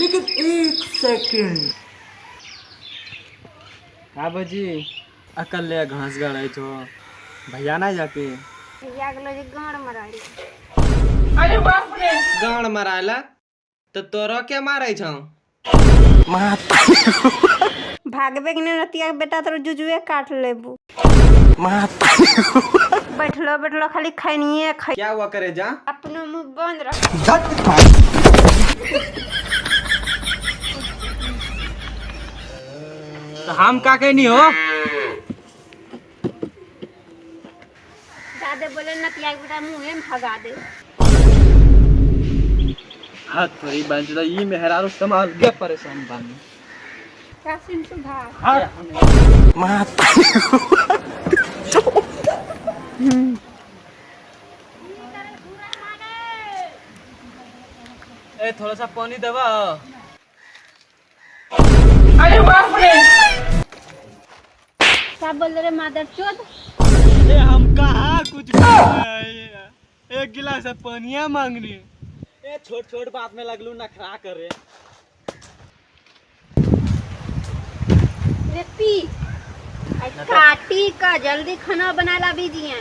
लेकिन एक सेकंड हाँ बाजी अकल ले घास गाड़े छो भैया ना जाके भैया गेलो जे गाड़ मराड़ी। अरे बाप रे गाड़ मराला तो तोरो क्या मारे छो भागबे के नहीं रतिया के बेटा तोर जुजुए काट लेबू। बैठलो बैठलो खाली खैनिए खै। क्या हुआ करे जा अपनो मुंह बंद रख। तो हम का कहनी हो ज्यादा बोले नतिया के बेटा मुंहे में भगा दे। हाथ थोड़ी बन तो ये मेहरारू संभाल के परेशान बानी क्या सिन सुधार ए थोड़ा सा पानी देवा अरे बाप रे क्या बोल रहे मादर चोद। ए हम कहाँ कुछ एक गिलास पानिया मांगनी ए छोट छोट बात में लगलू नखरा करे रे पी काटी का जल्दी खाना बना ला बीजिए।